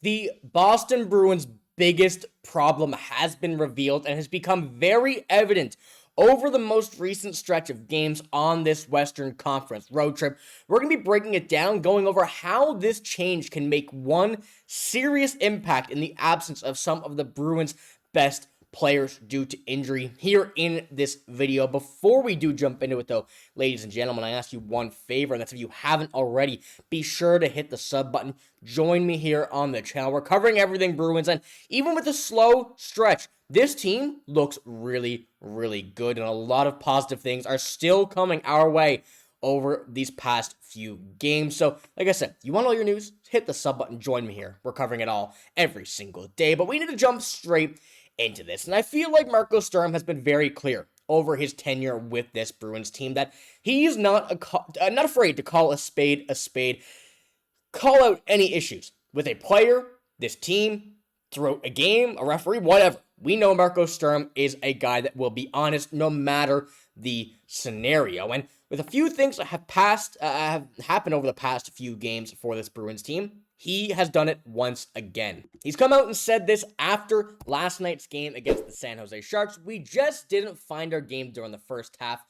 The Boston Bruins' biggest problem has been revealed and has become very evident over the most recent stretch of games on this Western Conference road trip. We're going to be breaking it down, going over how this change can make one serious impact in the absence of some of the Bruins' best players due to injury here in this video. Before we do jump into it though, ladies and gentlemen, I ask you one favor, and that's if you haven't already, be sure to hit the sub button. Join me here on the channel. We're covering everything Bruins, and even with a slow stretch, this team looks really, really good, and a lot of positive things are still coming our way over these past few games. So, like I said, you want all your news? Hit the sub button, join me here. We're covering it all every single day, but we need to jump straight into this. And I feel like Marco Sturm has been very clear over his tenure with this Bruins team that he's not afraid to call a spade, call out any issues with a player, this team, throughout a game, a referee, whatever. We know Marco Sturm is a guy that will be honest no matter the scenario. And with a few things that have happened over the past few games for this Bruins team, he has done it once again. He's come out and said this after last night's game against the San Jose Sharks. We just didn't find our game during the first half.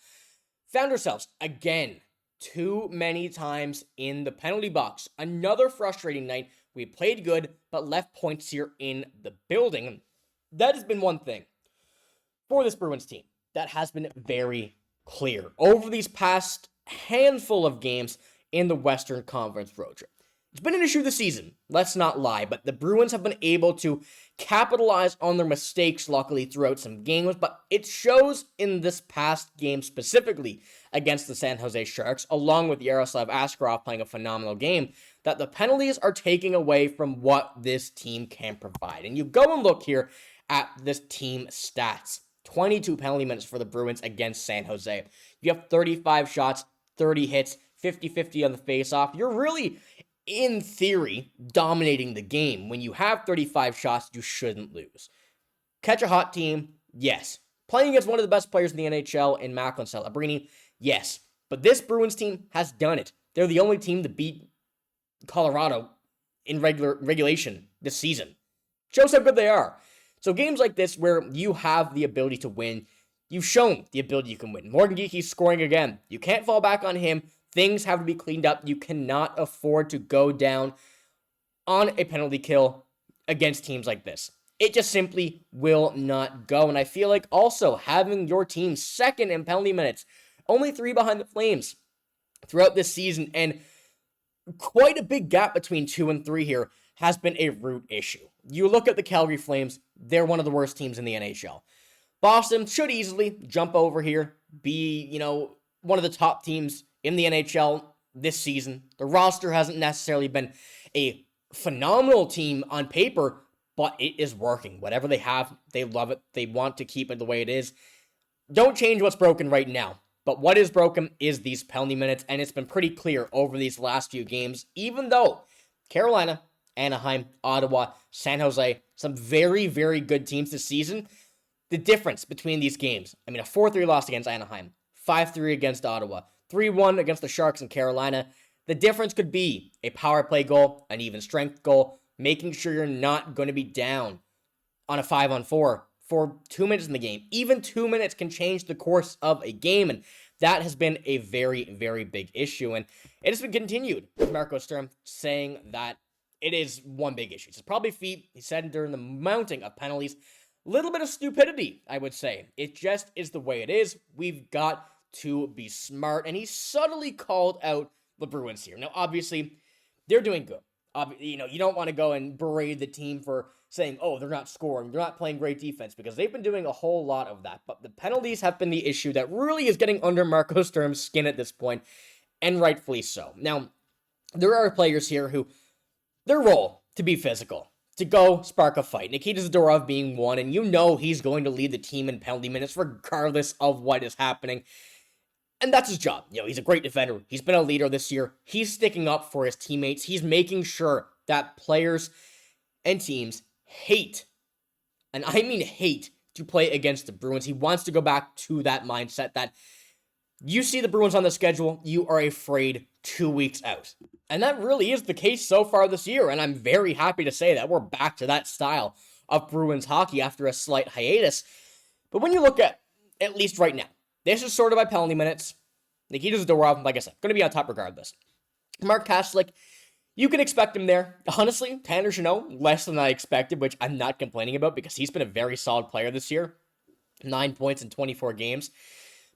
Found ourselves, again, too many times in the penalty box. Another frustrating night. We played good, but left points here in the building. That has been one thing for this Bruins team that has been very clear over these past handful of games in the Western Conference road trip. It's been an issue this season, let's not lie, but the Bruins have been able to capitalize on their mistakes, luckily, throughout some games, but it shows in this past game specifically against the San Jose Sharks, along with Yaroslav Askarov playing a phenomenal game, that the penalties are taking away from what this team can provide. And you go and look here at this team stats. 22 penalty minutes for the Bruins against San Jose. You have 35 shots, 30 hits, 50-50 on the faceoff. You're really, in theory, dominating the game. When you have 35 shots, you shouldn't lose. Catch a hot team? Yes. Playing against one of the best players in the NHL in Macklin Celebrini? Yes. But this Bruins team has done it. They're the only team to beat Colorado in regulation this season. Shows how good they are. So games like this where you have the ability to win, you've shown the ability you can win. Morgan Geekie scoring again. You can't fall back on him. Things have to be cleaned up. You cannot afford to go down on a penalty kill against teams like this. It just simply will not go. And I feel like also having your team second in penalty minutes, only 3 behind the Flames throughout this season, and quite a big gap between 2 and 3 here, has been a root issue. You look at the Calgary Flames, they're one of the worst teams in the NHL. Boston should easily jump over here, be, one of the top teams in the NHL this season. The roster hasn't necessarily been a phenomenal team on paper, but it is working. Whatever they have, they love it. They want to keep it the way it is. Don't change what's broken right now. But what is broken is these penalty minutes, and it's been pretty clear over these last few games, even though Carolina, Anaheim, Ottawa, San Jose, some very, very good teams this season. The difference between these games, a 4-3 loss against Anaheim, 5-3 against Ottawa, 3-1 against the Sharks in Carolina. The difference could be a power play goal, an even strength goal, making sure you're not going to be down on a 5-on-4 for 2 minutes in the game. Even 2 minutes can change the course of a game, and that has been a very, very big issue. And it has been continued with Marco Sturm saying that it is one big issue. It's probably feet, he said, during the mounting of penalties. A little bit of stupidity, I would say. It just is the way it is. We've got to be smart. And he subtly called out the Bruins here. Now, obviously, they're doing good. You don't want to go and berate the team for saying, oh, they're not scoring, they're not playing great defense, because they've been doing a whole lot of that. But the penalties have been the issue that really is getting under Marco Sturm's skin at this point, and rightfully so. Now, there are players here who, their role to be physical, to go spark a fight. Nikita Zadorov being one, and he's going to lead the team in penalty minutes regardless of what is happening. And that's his job. He's a great defender. He's been a leader this year. He's sticking up for his teammates. He's making sure that players and teams hate, and I mean hate, to play against the Bruins. He wants to go back to that mindset that You see the Bruins on the schedule, you are afraid 2 weeks out. And that really is the case so far this year, and I'm very happy to say that we're back to that style of Bruins hockey after a slight hiatus. But when you look at least right now, this is sorted by penalty minutes. Nikita Zadorov, like I said, going to be on top regardless. Mark Pastrnak, you can expect him there. Honestly, Tanner Jeannot, less than I expected, which I'm not complaining about because he's been a very solid player this year. 9 points in 24 games.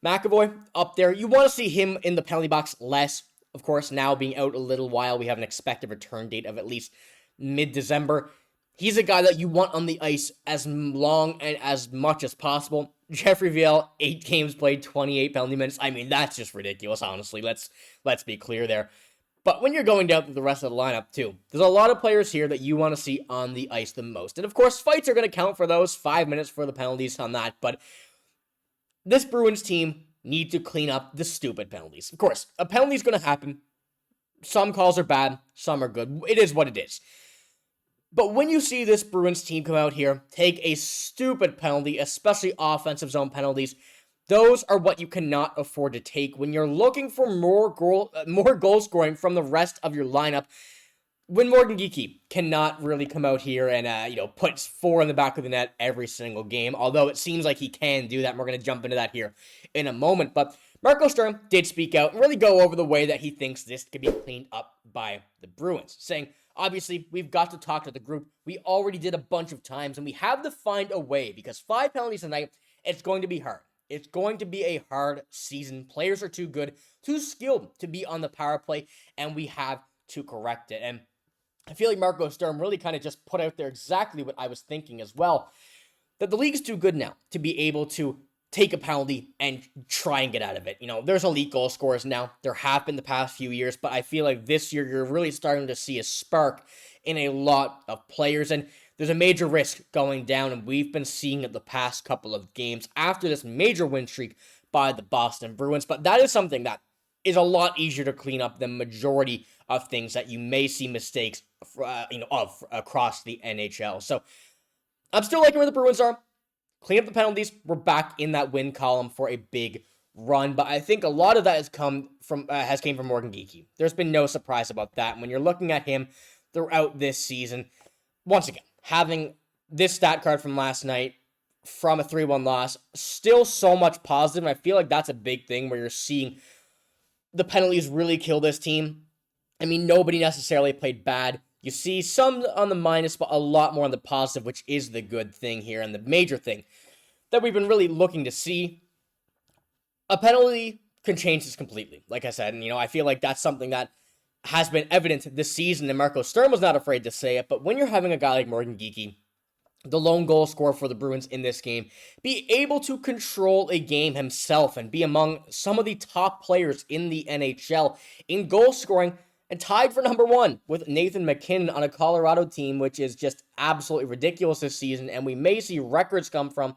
McAvoy, up there. You want to see him in the penalty box less. Of course, now being out a little while, we have an expected return date of at least mid-December. He's a guy that you want on the ice as long and as much as possible. Jeffrey Viel, 8 games played, 28 penalty minutes. I mean, that's just ridiculous, honestly. Let's be clear there. But when you're going down through the rest of the lineup, too, there's a lot of players here that you want to see on the ice the most. And, of course, fights are going to count for those. 5 minutes for the penalties on that. But this Bruins team need to clean up the stupid penalties. Of course, a penalty is going to happen. Some calls are bad. Some are good. It is what it is. But when you see this Bruins team come out here, take a stupid penalty, especially offensive zone penalties, those are what you cannot afford to take when you're looking for more goal scoring from the rest of your lineup. When Morgan Geekie cannot really come out here and put 4 in the back of the net every single game, although it seems like he can do that, and we're going to jump into that here in a moment. But Marco Sturm did speak out and really go over the way that he thinks this could be cleaned up by the Bruins, saying, obviously, we've got to talk to the group. We already did a bunch of times, and we have to find a way, because 5 penalties a night, it's going to be hard. It's going to be a hard season. Players are too good, too skilled to be on the power play, and we have to correct it. And I feel like Marco Sturm really kind of just put out there exactly what I was thinking as well, that the league is too good now to be able to take a penalty and try and get out of it. There's elite goal scorers now. There have been the past few years, but I feel like this year you're really starting to see a spark in a lot of players, and there's a major risk going down, and we've been seeing it the past couple of games after this major win streak by the Boston Bruins. But that is something that is a lot easier to clean up than majority of things that you may see mistakes of across the NHL. So I'm still liking where the Bruins are. Clean up the penalties. We're back in that win column for a big run, but I think a lot of that has came from Morgan Geekie. There's been no surprise about that. And when you're looking at him throughout this season, once again, having this stat card from last night from a 3-1 loss, still so much positive. And I feel like that's a big thing where you're seeing the penalties really kill this team. I mean, nobody necessarily played bad. You see some on the minus, but a lot more on the positive, which is the good thing here and the major thing that we've been really looking to see. A penalty can change this completely, like I said. And, I feel like that's something that has been evident this season, and Marco Sturm was not afraid to say it. But when you're having a guy like Morgan Geekie, the lone goal scorer for the Bruins in this game, be able to control a game himself and be among some of the top players in the NHL in goal scoring, and tied for number 1 with Nathan MacKinnon on a Colorado team, which is just absolutely ridiculous this season, and we may see records come from.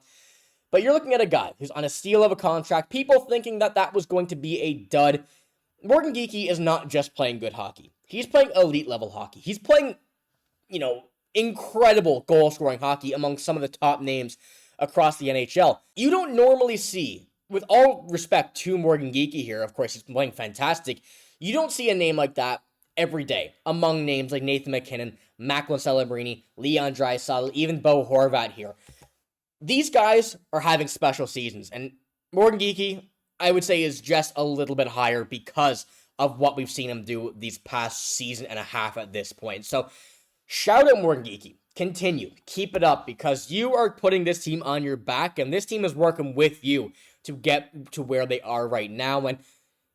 But you're looking at a guy who's on a steal of a contract, people thinking that was going to be a dud. Morgan Geekie is not just playing good hockey. He's playing elite level hockey. He's playing, incredible goal-scoring hockey among some of the top names across the NHL. You don't normally see, with all respect to Morgan Geekie here, of course, he's been playing fantastic, you don't see a name like that every day among names like Nathan MacKinnon, Macklin Celebrini, Leon Draisaitl, even Bo Horvat here. These guys are having special seasons, and Morgan Geekie, I would say, is just a little bit higher because of what we've seen him do these past season and a half at this point. So, shout out Morgan Geekie. Continue. Keep it up, because you are putting this team on your back, and this team is working with you to get to where they are right now. And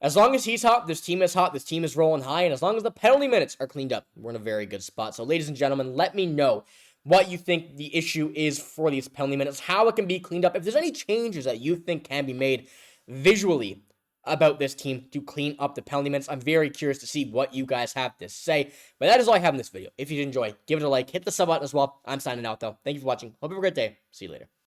as long as he's hot, this team is rolling high, and as long as the penalty minutes are cleaned up, we're in a very good spot. So, ladies and gentlemen, let me know what you think the issue is for these penalty minutes, how it can be cleaned up, if there's any changes that you think can be made visually about this team to clean up the penalty minutes. I'm very curious to see what you guys have to say. But that is all I have in this video. If you enjoy, give it a like, hit the sub button as well. I'm signing out, though. Thank you for watching. Hope you have a great day. See you later.